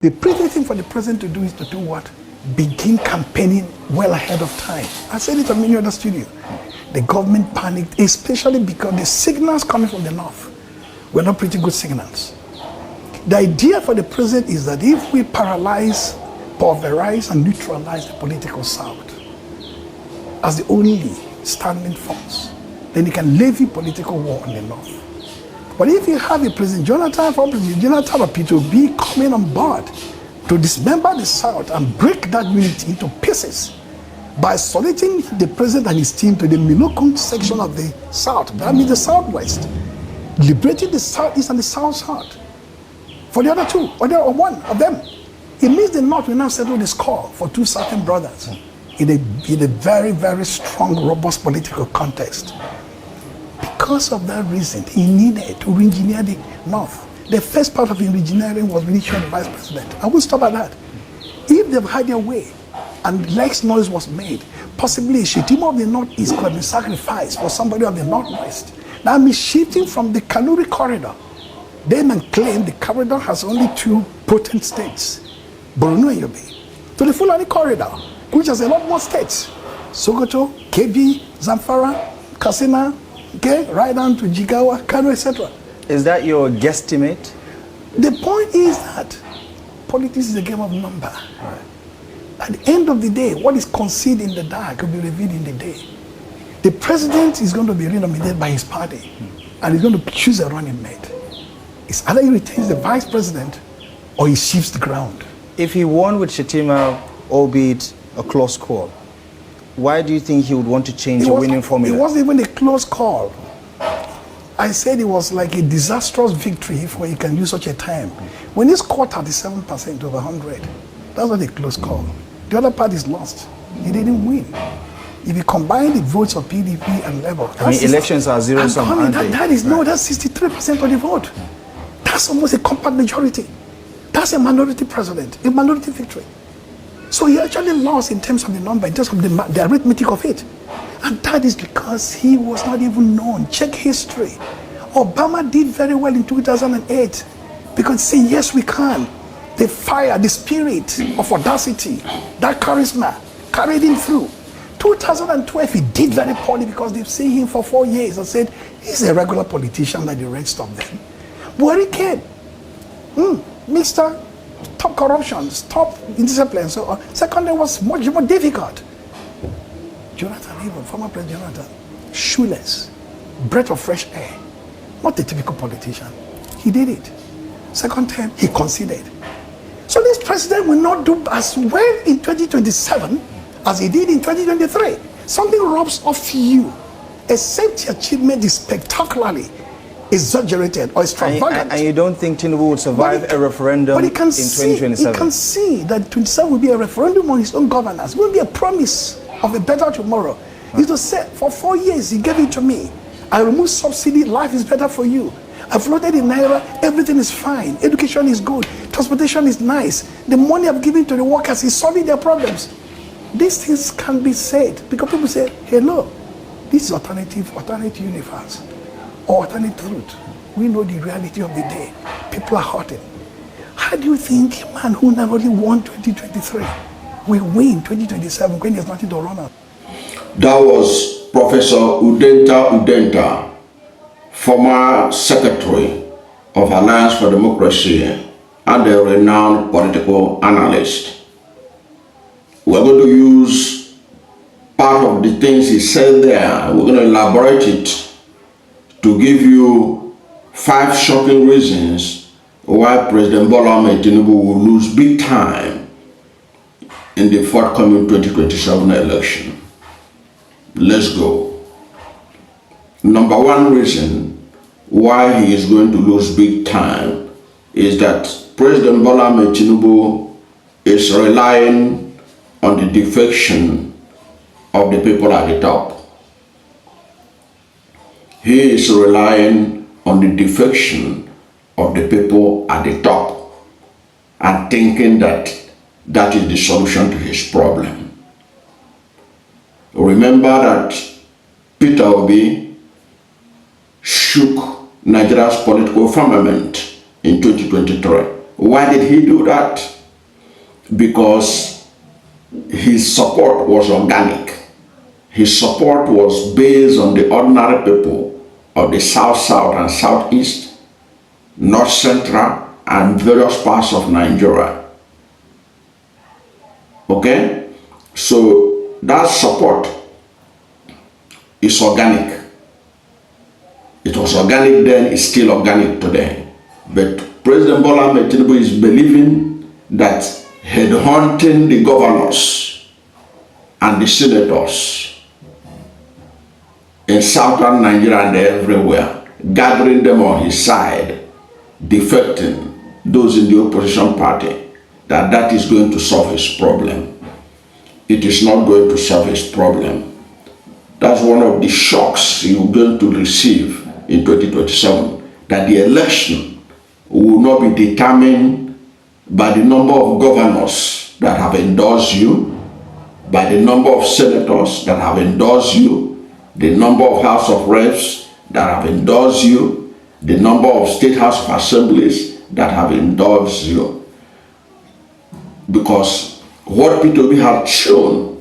The pretty thing for the president to do is to do what? Begin campaigning well ahead of time. I said it on many other studios. The government panicked, especially because the signals coming from the north were not pretty good signals. The idea for the president is that if we paralyze, pulverize, and neutralize the political south as the only standing force, then he can levy political war on the north. But if you have a President Jonathan or Peter Obi coming on board to dismember the South and break that unity into pieces by isolating the president and his team to the Milokun section of the South, that means the Southwest, liberating the Southeast and the South-South. For the other two, or one of them, it means the North will now settle the score for two certain brothers in a very, very strong, robust political context. Because of that reason, he needed to re-engineer the North. The first part of re-engineering was really showing the vice president. I will stop at that. If they've had their way and less noise was made, possibly a Shetima of the Northeast could have been sacrificed for somebody of the Northwest. That means shifting from the Kanuri corridor. They may claim the corridor has only two potent states, Borno and Yobe, to the Fulani corridor, which has a lot more states. Sokoto, Kebbi, Zamfara, Katsina, okay, right down to Jigawa, Kano, etc. Is that your guesstimate? The point is that politics is a game of number. Right. At the end of the day, what is concealed in the dark will be revealed in the day. The president is going to be renominated by his party, and he's going to choose a running mate. It's either he retains the vice president or he shifts the ground. If he won with Shetima, albeit a close call, why do you think he would want to change the winning formula? It wasn't even a close call. I said it was like a disastrous victory if you can use such a time. When he scored 37% over 100, that's not a close call. The other party is lost. He didn't win. If you combine the votes of PDP and Labour, I mean, elections are zero-sum, aren't they? That's 63% of the vote. That's almost a compact majority. That's a minority president, a minority victory. So he actually lost in terms of the number, in terms of the arithmetic of it. And that is because he was not even known. Check history. Obama did very well in 2008 because say, yes, we can. The fire, the spirit of audacity, that charisma carried him through. 2012, he did very poorly because they've seen him for 4 years and said, he's a regular politician like the rest of them. Buhari came. Mr. Top corruption, top indiscipline, so on. Secondly, was much more difficult. Jonathan, even former President Jonathan, shoeless, breath of fresh air, not a typical politician. He did it. Second term, he conceded. So this president will not do as well in 2027 as he did in 2023. Something rubs off you, except the achievement is spectacularly exaggerated or extravagant. And you don't think Tinubu would survive a referendum in 2027? He can see that 27 will be a referendum on his own governance. It will be a promise of a better tomorrow. He just said, for 4 years, he gave it to me. I removed subsidy, life is better for you. I floated in Naira, everything is fine. Education is good, transportation is nice. The money I've given to the workers is solving their problems. These things can be said because people say, hello, this is alternate universe. Or alternate truth. We know the reality of the day. People are hurting. How do you think a man who not only won 2023 will win 2027 when there's nothing to run on? That was Professor Udenta, former Secretary of Alliance for Democracy and a renowned political analyst. We're going to use part of the things he said there. We're going to elaborate it to give you 5 shocking reasons why President Tinubu will lose big time in the forthcoming 2027 election. Let's go. Number 1 reason why he is going to lose big time is that President Tinubu is relying on the defection of the people at the top. He is relying on the defection of the people at the top and thinking that that is the solution to his problem. Remember that Peter Obi shook Nigeria's political firmament in 2023 Why did he do that? Because his support was organic. His support was based on the ordinary people of the South, and Southeast, North Central, and various parts of Nigeria. Okay? So that support is organic. It was organic then, it's still organic today. But President Bola Ahmed Tinubu is believing that headhunting the governors and the senators in southern Nigeria and everywhere, gathering them on his side, defecting those in the opposition party, that is going to solve his problem. It is not going to solve his problem. That's one of the shocks you're going to receive in 2027, that the election will not be determined by the number of governors that have endorsed you, by the number of senators that have endorsed you, the number of House of Reps that have endorsed you, the number of State House of Assemblies that have endorsed you. Because what Peter Obi had shown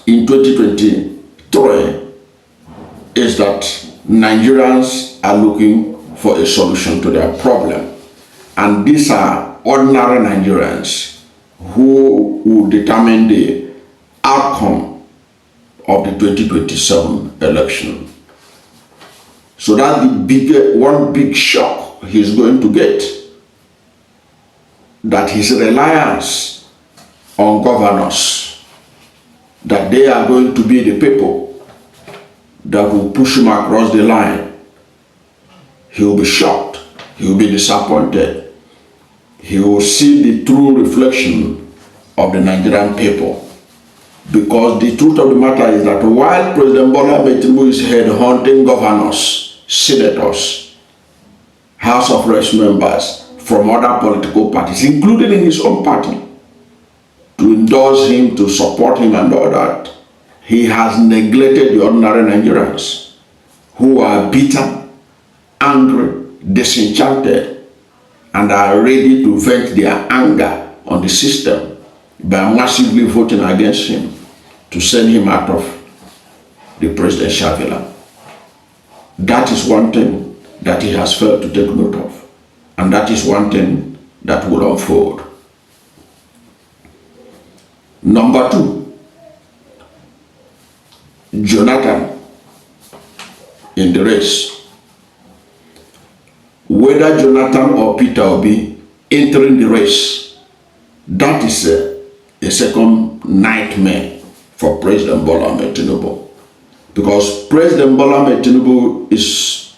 in 2023 is that Nigerians are looking for a solution to their problem. And these are ordinary Nigerians who will determine the outcome of the 2027 election. So that's one big shock he's going to get, that his reliance on governors, that they are going to be the people that will push him across the line. He will be shocked. He will be disappointed. He will see the true reflection of the Nigerian people. Because the truth of the matter is that while President Bola Ahmed Tinubu is headhunting governors, senators, House of Reps members from other political parties, including in his own party, to endorse him, to support him and all that, he has neglected the ordinary Nigerians who are bitter, angry, disenchanted, and are ready to vent their anger on the system by massively voting against him to send him out of the presidential villa. That is one thing that he has failed to take note of. And that is one thing that will unfold. Number two, Jonathan in the race. Whether Jonathan or Peter Obi entering the race, that is a second nightmare for President Bola Ahmed Tinubu. Because President Bola Ahmed Tinubu is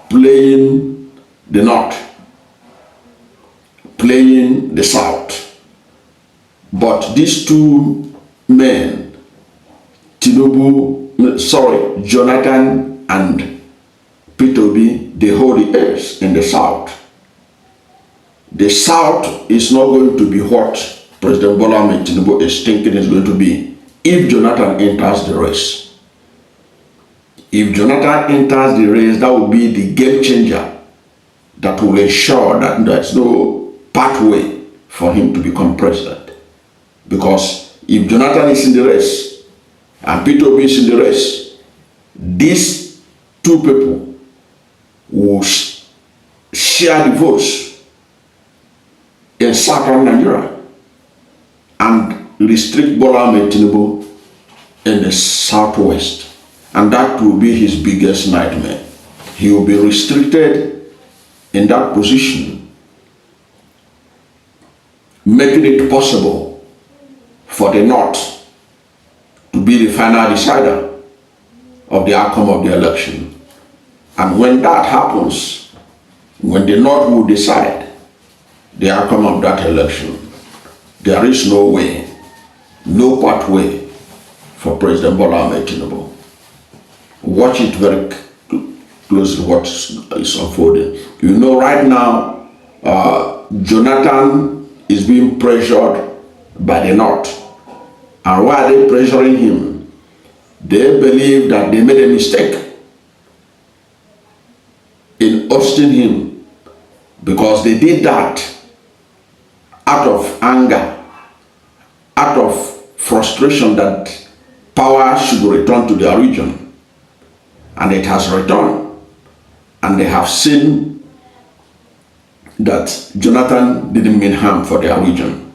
playing the North, playing the South. But these two men, Jonathan and Peter Obi, they hold the heirs in the South. The South is not going to be what President Bola Ahmed Tinubu is thinking is going to be if Jonathan enters the race. If Jonathan enters the race, that will be the game changer that will ensure that there's no pathway for him to become president. Because if Jonathan is in the race and Peter Obi is in the race, these two people will share the votes in southern Nigeria and restrict Bola Ahmed Tinubu in the southwest. And that will be his biggest nightmare. He will be restricted in that position, making it possible for the North to be the final decider of the outcome of the election. And when that happens, when the North will decide the outcome of that election, there is no way, no pathway for President Bola Ahmed Tinubu. Watch it very closely what is unfolding. You know, right now, Jonathan is being pressured by the North. And why are they pressuring him? They believe that they made a mistake in ousting him because they did that out of anger, out of frustration that power should return to their region. And it has returned. And they have seen that Jonathan didn't mean harm for their region,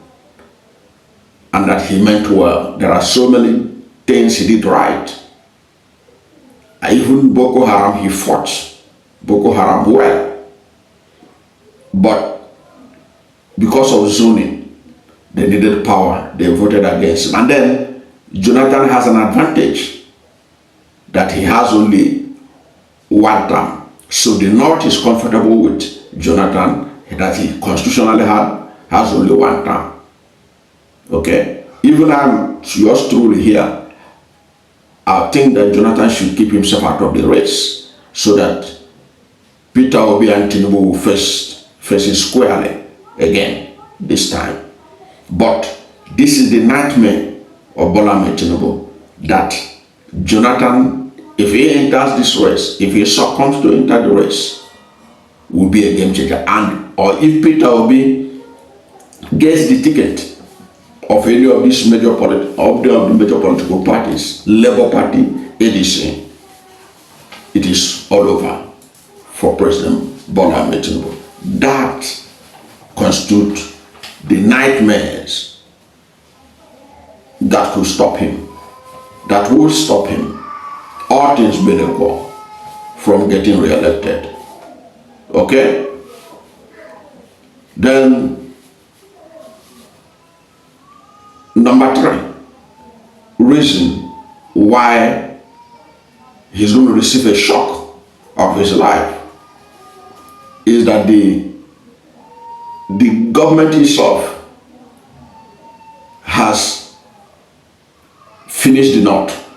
and that he meant well. There are so many things he did right. Even Boko Haram, he fought Boko Haram well. But because of zoning, they needed power. They voted against him. And then Jonathan has an advantage that he has only one term. So the North is comfortable with Jonathan, that he constitutionally has only one term. Okay? Even I'm yours truly here, I think that Jonathan should keep himself out of the race so that Peter Obi and Tinubu will face it squarely again this time. But this is the nightmare of Bola Tinubu, that Jonathan, if he enters this race, if he succumbs to enter the race, will be a game changer. And or if Peter Obi gets the ticket of any of these major political parties, Labour Party, ADC, it is all over for President Bola Tinubu. That constitutes the nightmares that could stop him, that will stop him, all things being equal, from getting re-elected. Okay? Then, number 3, reason why he's going to receive a shock of his life is that the government itself has finished the North.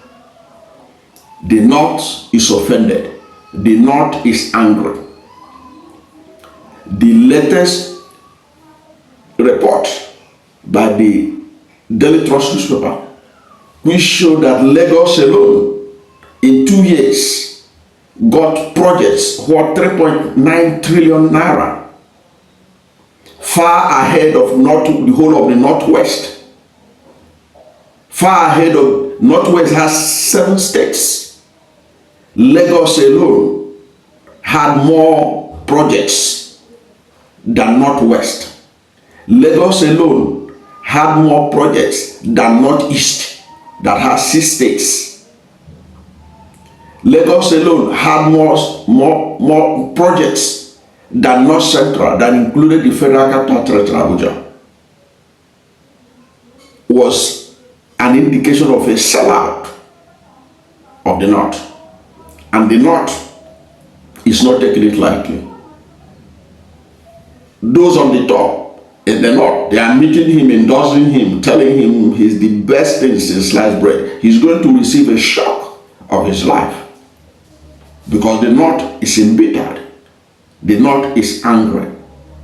The North is offended. The North is angry. The latest report by the Daily Trust newspaper, which showed that Lagos alone in 2 years got projects worth 3.9 trillion naira, far ahead of the whole of the Northwest. Far ahead of Northwest has 7 states. Lagos alone had more projects than Northwest. Lagos alone had more projects than Northeast, that has 6 states. Lagos alone had more projects than North Central, that included the Federal Capital Territory, Abuja. Was an indication of a sellout of the North. And the North is not taking it lightly. Those on the top in the North, they are meeting him, endorsing him, telling him he's the best thing since sliced bread. He's going to receive a shock of his life, because the North is embittered. The North is angry.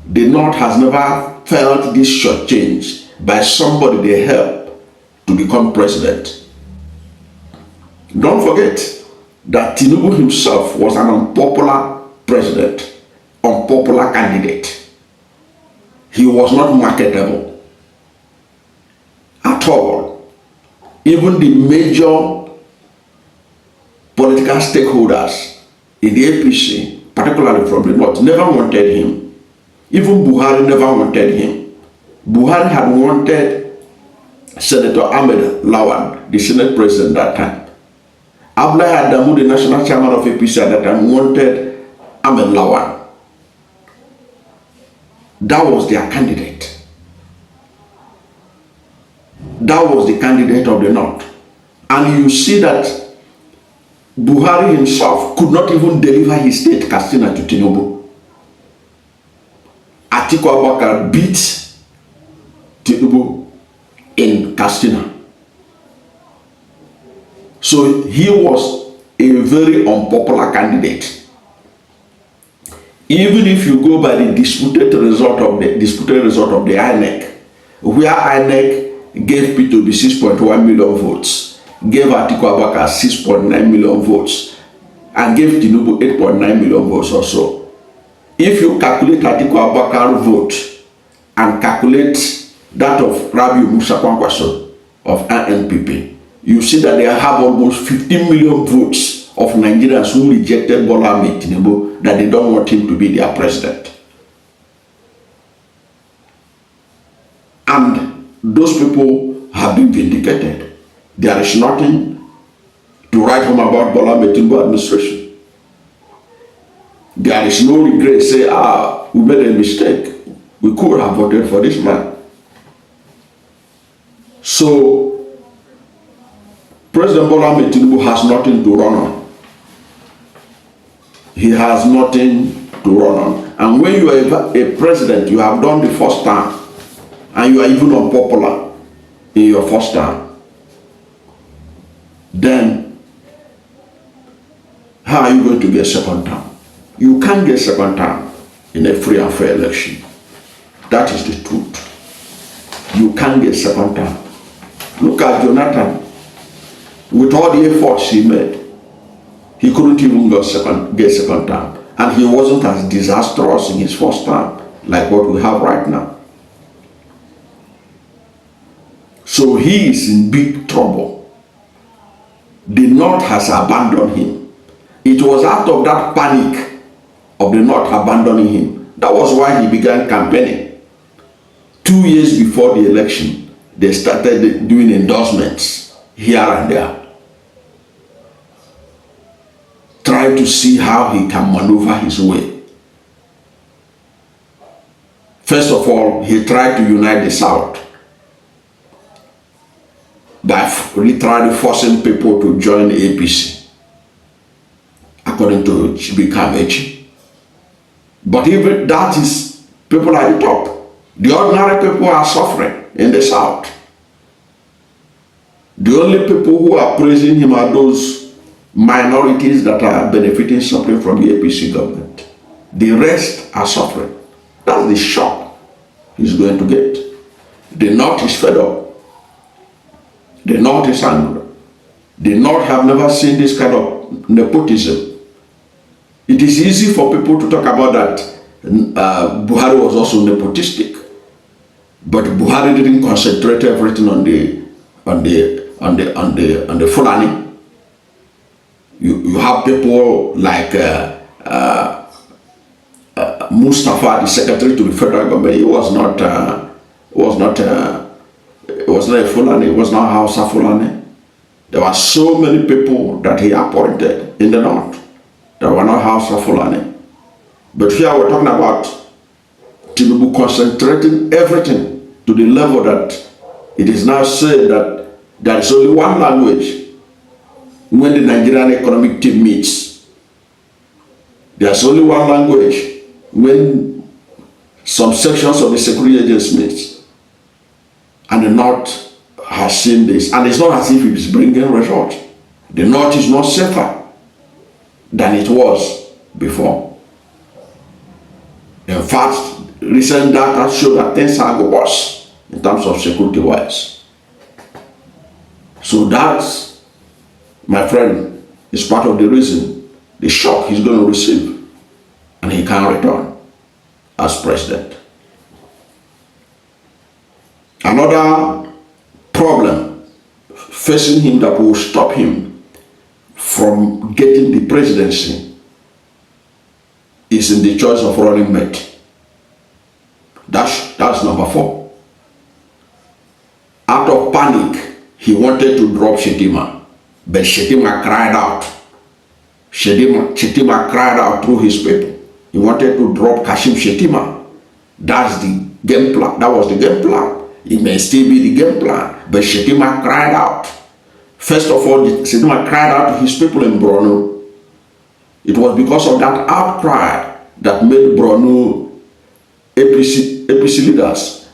The North has never felt this shortchanged by somebody they helped to become president. Don't forget that Tinubu himself was an unpopular president, unpopular candidate. He was not marketable at all. Even the major political stakeholders in the APC, particularly from the North, never wanted him. Even Buhari never wanted him. Buhari had wanted Senator Ahmed Lawan, the Senate President that time. Abdullahi Adamu, the national chairman of APC at that time, wanted Ahmed Lawan. That was their candidate. That was the candidate of the North. And you see that Buhari himself could not even deliver his state, Katsina, to Tinubu. Atiku Abubakar beat Tinubu in Katsina. So he was a very unpopular candidate. Even if you go by the disputed result of the INEC, where INEC gave Peter Obi 6.1 million votes, gave Atiku Abubakar 6.9 million votes, and gave Tinubu 8.9 million votes or so. If you calculate Atiku Abubakar vote and calculate that of Rabiu Musa Kwankwaso of NNPP, you see that they have almost 15 million votes of Nigerians who rejected Bola Ahmed Tinubu, that they don't want him to be their president. And those people have been vindicated. There is nothing to write home about Bola Ahmed Tinubu administration. There is no regret, say, we made a mistake. We could have voted for this man. So, President Bola Ahmed Tinubu has nothing to run on. He has nothing to run on. And when you are a president, you have done the first term, and you are even unpopular in your first term, then how are you going to get second term? You can't get second term in a free and fair election. That is the truth. You can't get second term. Look at Jonathan. With all the efforts he made, he couldn't even get second term. And he wasn't as disastrous in his first term like what we have right now. So he is in big trouble. The North has abandoned him. It was out of that panic of the North abandoning him. That was why he began campaigning. 2 years before the election, they started doing endorsements here and there, trying to see how he can maneuver his way. First of all, he tried to unite the South by literally forcing people to join the APC, according to Chibi Kamechi. But even that is people at the top. The ordinary people are suffering in the South. The only people who are praising him are those minorities that are benefiting something from the APC government. The rest are suffering. That's the shock he's going to get. The North is fed up. The North is angry. The North have never seen this kind of nepotism. It is easy for people to talk about that Buhari was also nepotistic, but Buhari didn't concentrate everything on the Fulani. You have people like Mustafa, the secretary to the federal government. He was not a Fulani. He was not Hausa Fulani. There were so many people that he appointed in the North that were not Hausa Fulani. But here we're talking about Tinubu concentrating everything to the level that it is now said that there is only one language when the Nigerian economic team meets. There's only one language when some sections of the security agency meet. And the North has seen this. And it's not as if it is bringing results. The North is not safer than it was before. In fact, recent data show that things are worse in terms of security-wise. So that, my friend, is part of the reason, the shock he's going to receive, and he can't return as president. Another problem facing him that will stop him from getting the presidency is in the choice of running mate. That's number 4. Out of panic, he wanted to drop Shetima, but Shetima cried out. Shetima cried out through his people. He wanted to drop Kashim Shetima. That's the game plan. That was the game plan. It may still be the game plan, but Shetima cried out. First of all, Shetima cried out to his people in Borno. It was because of that outcry that made Borno APC leaders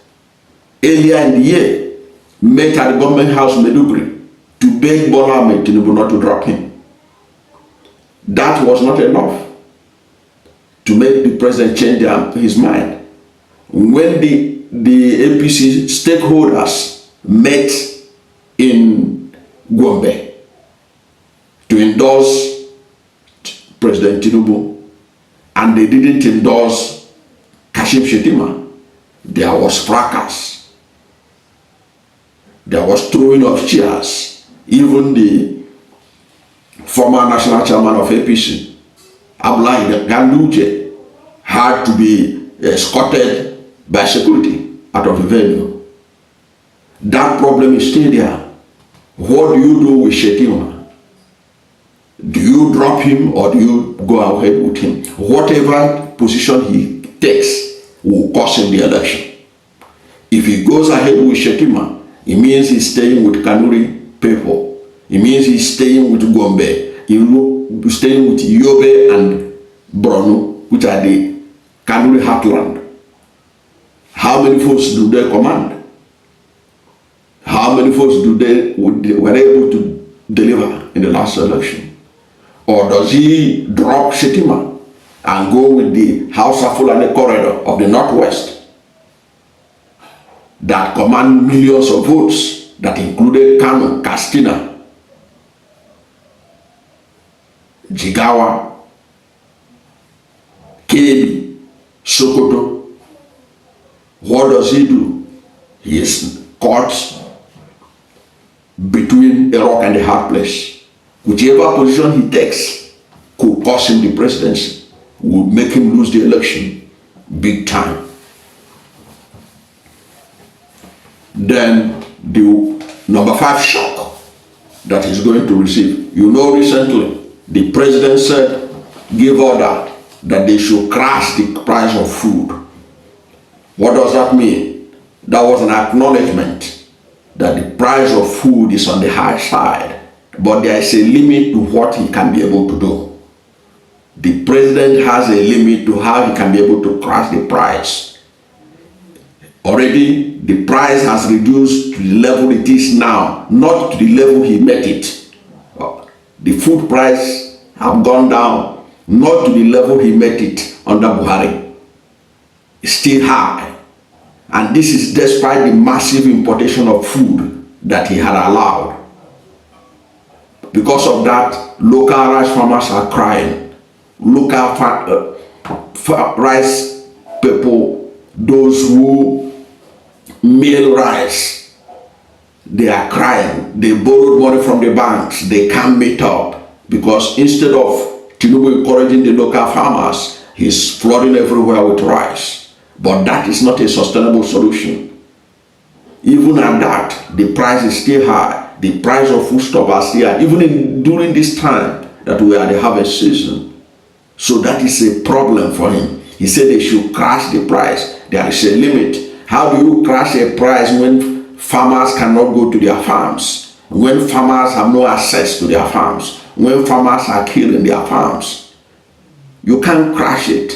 earlier in the year met at the government house Meduguri to beg Bola Ahmed Tinubu not to drop him. That was not enough to make the president change his mind. When the APC stakeholders met in Gombe to endorse President Tinubu, and they didn't endorse Kashim Shettima, there was fracas. There was throwing of chairs. Even the former national chairman of APC, Abdullahi Ganduje, had to be escorted by security out of the venue. That problem is still there. What do you do with Shettima? Do you drop him or do you go ahead with him? Whatever position he takes will cost him the election. If he goes ahead with Shettima, it means he's staying with Kanuri people. It means he's staying with Gombe. He's staying with Yobe and Borno, which are the Kanuri heartland. How many votes do they command? How many votes were able to deliver in the last election? Or does he drop Shettima and go with the Hausa Fulani corridor of the Northwest that command millions of votes, that included Kano, Katsina, Jigawa, Kebbi, Sokoto? What does he do? He is caught between a rock and a hard place. Whichever position he takes could cost him the presidency, would make him lose the election big time. Then the number 5 shock that he's going to receive. You know, recently the president said, give order that they should crash the price of food. What does that mean? That was an acknowledgement that the price of food is on the high side, but there is a limit to what he can be able to do. The president has a limit to how he can be able to crash the price. Already, the price has reduced to the level it is now, not to the level he met it. The food price have gone down, not to the level he met it under Buhari. It's still high. And this is despite the massive importation of food that he had allowed. Because of that, local rice farmers are crying. Local rice people, those who mill rice, they are crying. They borrowed money from the banks. They can't meet up. Because instead of Tinubu encouraging the local farmers, he's flooding everywhere with rice. But that is not a sustainable solution. Even at that, the price is still high. The price of foodstuffs are still high, even during this time that we are the harvest season. So that is a problem for him. He said they should crash the price. There is a limit. How do you crash a price when farmers cannot go to their farms? When farmers have no access to their farms? When farmers are killed in their farms? You can't crash it,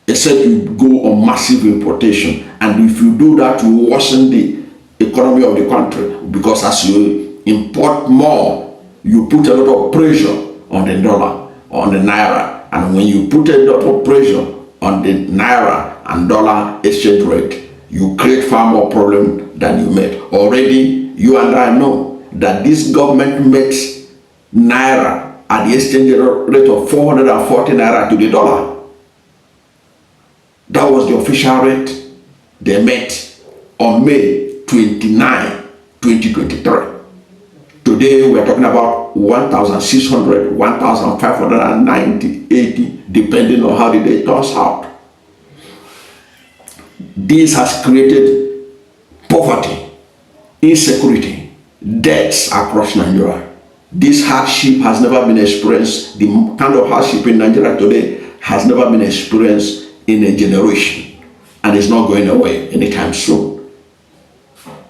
except you go on massive importation. And if you do that, you worsen the economy of the country, because as you import more, you put a lot of pressure on the dollar, on the naira. And when you put a lot of pressure on the naira and dollar exchange rate, you create far more problem than you made. Already, you and I know that this government makes naira at the exchange rate of 440 naira to the dollar. That was the official rate they met on May 29, 2023. Today we are talking about 1,600, 1,590, 80, depending on how the day turns out. This has created poverty, insecurity, deaths across Nigeria. This hardship has never been experienced. The kind of hardship in Nigeria today has never been experienced in a generation, and it's not going away anytime soon.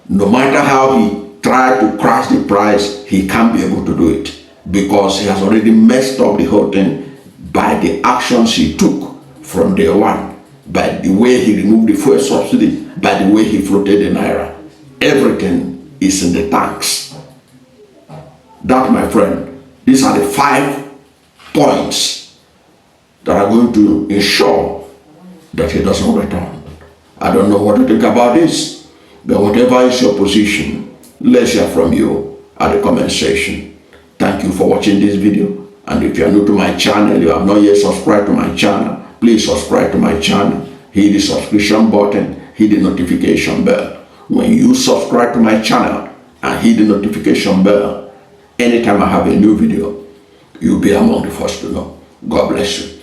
No matter how he tried to crash the price, he can't be able to do it, because he has already messed up the whole thing by the actions he took from day one, by the way he removed the fuel subsidy, by the way he floated the naira. Everything is in the tanks. That, my friend, these are the 5 points that are going to ensure that he doesn't return. I don't know what to think about this, but whatever is your position, let's hear from you at the comment section. Thank you for watching this video. And if you are new to my channel, you have not yet subscribed to my channel, please subscribe to my channel. Hit the subscription button, hit the notification bell. When you subscribe to my channel and hit the notification bell, anytime I have a new video, you'll be among the first to know. God bless you.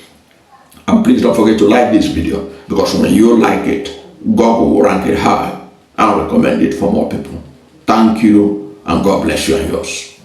And please don't forget to like this video, because when you like it, God will rank it high and recommend it for more people. Thank you, and God bless you and yours.